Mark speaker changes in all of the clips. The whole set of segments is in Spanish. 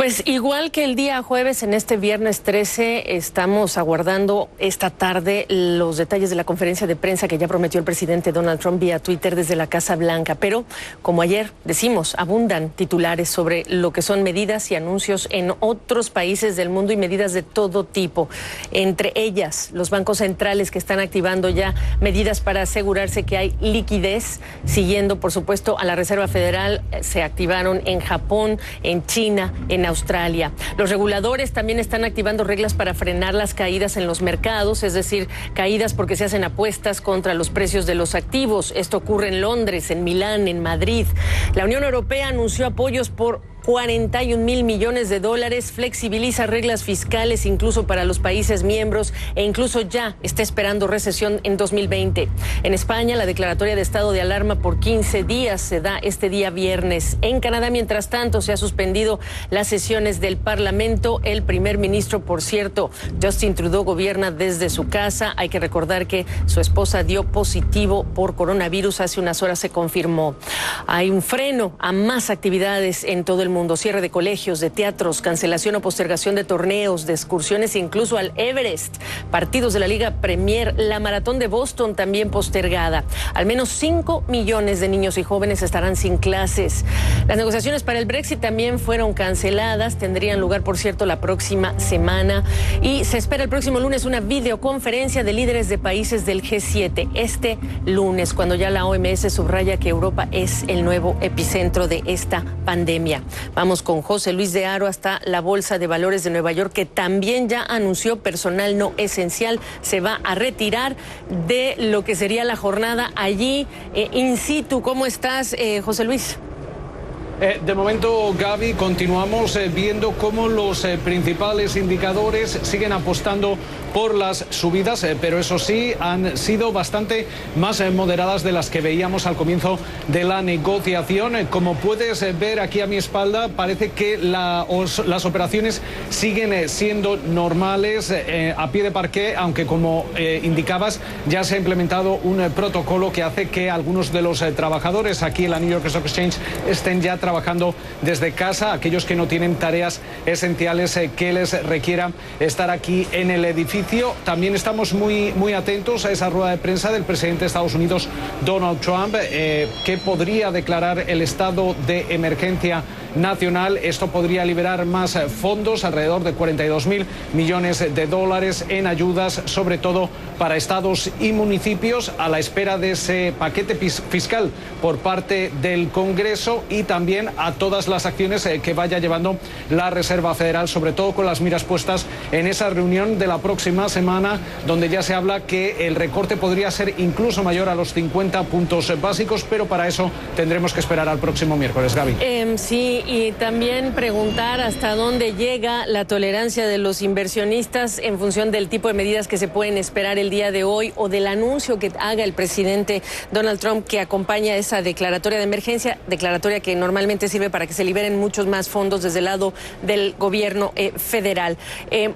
Speaker 1: Pues igual que el día jueves, en este viernes 13, estamos aguardando esta tarde los detalles de la conferencia de prensa que ya prometió el presidente Donald Trump vía Twitter desde la Casa Blanca. Pero, como ayer decimos, abundan titulares sobre lo que son medidas y anuncios en otros países del mundo y medidas de todo tipo. Entre ellas, los bancos centrales que están activando ya medidas para asegurarse que hay liquidez, siguiendo, por supuesto, a la Reserva Federal. Se activaron en Japón, en China, en Australia. Los reguladores también están activando reglas para frenar las caídas en los mercados, es decir, caídas porque se hacen apuestas contra los precios de los activos. Esto ocurre en Londres, en Milán, en Madrid. La Unión Europea anunció apoyos por 41.000 millones de dólares, flexibiliza reglas fiscales incluso para los países miembros e incluso ya está esperando recesión en 2020. En España, la declaratoria de estado de alarma por 15 días se da este día viernes. En Canadá, mientras tanto, se ha suspendido las sesiones del Parlamento. El primer ministro, por cierto, Justin Trudeau, gobierna desde su casa. Hay que recordar que su esposa dio positivo por coronavirus. Hace unas horas se confirmó. Hay un freno a más actividades en todo el mundo. Cierre de colegios, de teatros, cancelación o postergación de torneos, de excursiones, incluso al Everest. Partidos de la Liga Premier, la Maratón de Boston también postergada. Al menos 5 millones de niños y jóvenes estarán sin clases. Las negociaciones para el Brexit también fueron canceladas. Tendrían lugar, por cierto, la próxima semana. Y se espera el próximo lunes una videoconferencia de líderes de países del G7. Este lunes, cuando ya la OMS subraya que Europa es el nuevo epicentro de esta pandemia. Vamos con José Luis de Haro hasta la Bolsa de Valores de Nueva York, que también ya anunció personal no esencial se va a retirar de lo que sería la jornada allí in situ. ¿Cómo estás, José Luis?
Speaker 2: De momento, Gaby, continuamos viendo cómo los principales indicadores siguen apostando por las subidas, pero eso sí, han sido bastante más moderadas de las que veíamos al comienzo de la negociación. Como puedes ver aquí a mi espalda, parece que las operaciones siguen siendo normales a pie de parqué, aunque como indicabas, ya se ha implementado un protocolo que hace que algunos de los trabajadores aquí en la New York Stock Exchange estén ya trabajando desde casa, aquellos que no tienen tareas esenciales que les requieran estar aquí en el edificio. También estamos muy atentos a esa rueda de prensa del presidente de Estados Unidos, Donald Trump, que podría declarar el estado de emergencia nacional. Esto podría liberar más fondos, alrededor de 42.000 millones de dólares en ayudas, sobre todo para estados y municipios, a la espera de ese paquete fiscal por parte del Congreso y también a todas las acciones que vaya llevando la Reserva Federal, sobre todo con las miras puestas en esa reunión de la próxima semana, donde ya se habla que el recorte podría ser incluso mayor a los 50 puntos básicos, pero para eso tendremos que esperar al próximo miércoles, Gaby.
Speaker 1: Sí, y también preguntar hasta dónde llega la tolerancia de los inversionistas en función del tipo de medidas que se pueden esperar el día de hoy o del anuncio que haga el presidente Donald Trump que acompaña esa declaratoria de emergencia, declaratoria que normalmente sirve para que se liberen muchos más fondos desde el lado del gobierno federal.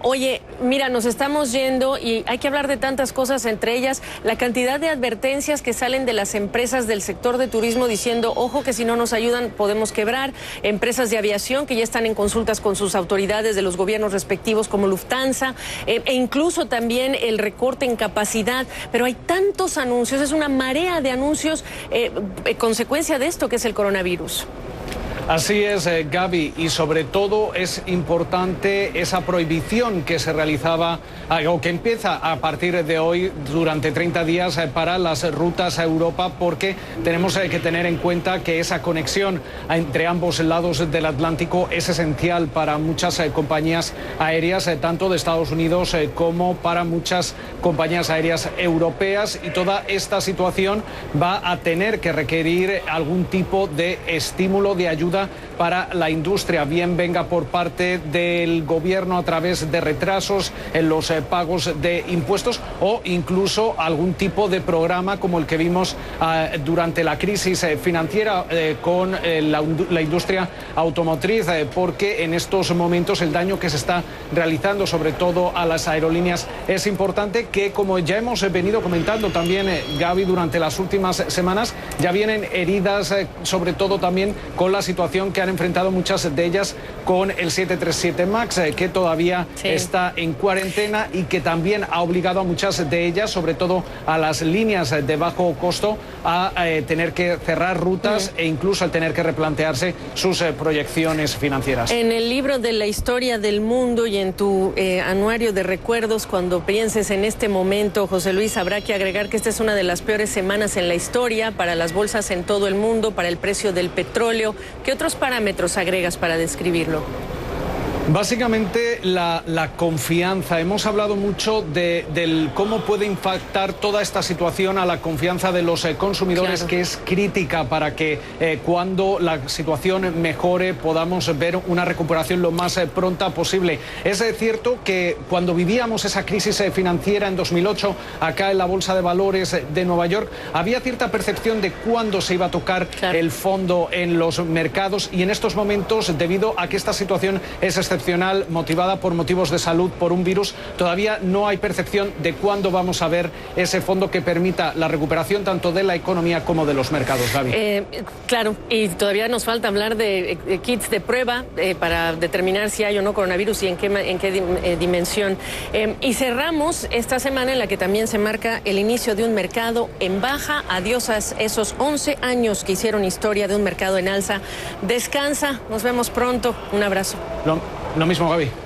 Speaker 1: Oye, mira, nos estamos yendo y hay que hablar de tantas cosas, entre ellas la cantidad de advertencias que salen de las empresas del sector de turismo diciendo, ojo, que si no nos ayudan podemos quebrar. Empresas de aviación que ya están en consultas con sus autoridades de los gobiernos respectivos como Lufthansa, e incluso también el recorte en capacidad. Pero hay tantos anuncios, es una marea de anuncios, consecuencia de esto que es el coronavirus.
Speaker 2: Así es, Gaby, y sobre todo es importante esa prohibición que se realizaba o que empieza a partir de hoy durante 30 días para las rutas a Europa, porque tenemos que tener en cuenta que esa conexión entre ambos lados del Atlántico es esencial para muchas compañías aéreas, tanto de Estados Unidos como para muchas compañías aéreas europeas, y toda esta situación va a tener que requerir algún tipo de estímulo, de ayuda para la industria, bien venga por parte del gobierno a través de retrasos en los pagos de impuestos o incluso algún tipo de programa como el que vimos durante la crisis financiera con la industria automotriz, porque en estos momentos el daño que se está realizando sobre todo a las aerolíneas es importante, que como ya hemos venido comentando también, Gaby, durante las últimas semanas ya vienen heridas sobre todo también con la situación situación que han enfrentado muchas de ellas con el 737 MAX, que todavía está en cuarentena y que también ha obligado a muchas de ellas, sobre todo a las líneas de bajo costo, a tener que cerrar rutas e incluso al tener que replantearse sus proyecciones financieras.
Speaker 1: En el libro de la historia del mundo y en tu anuario de recuerdos, cuando pienses en este momento, José Luis, habrá que agregar que esta es una de las peores semanas en la historia para las bolsas en todo el mundo, para el precio del petróleo. ¿Qué otros parámetros agregas para describirlo?
Speaker 2: Básicamente la confianza. Hemos hablado mucho del cómo puede impactar toda esta situación a la confianza de los consumidores, claro, que es crítica para que cuando la situación mejore podamos ver una recuperación lo más pronta posible. Es cierto que cuando vivíamos esa crisis financiera en 2008, acá en la Bolsa de Valores de Nueva York, había cierta percepción de cuándo se iba a tocar, claro, el fondo en los mercados, y en estos momentos, debido a que esta situación es excepcional, motivada por motivos de salud, por un virus, todavía no hay percepción de cuándo vamos a ver ese fondo que permita la recuperación tanto de la economía como de los mercados, Gaby.
Speaker 1: Claro, y todavía nos falta hablar de kits de prueba para determinar si hay o no coronavirus y en qué dimensión. Y cerramos esta semana en la que también se marca el inicio de un mercado en baja. Adiós a esos 11 años que hicieron historia de un mercado en alza. Descansa, nos vemos pronto. Un abrazo.
Speaker 2: Lo mismo, Gaby.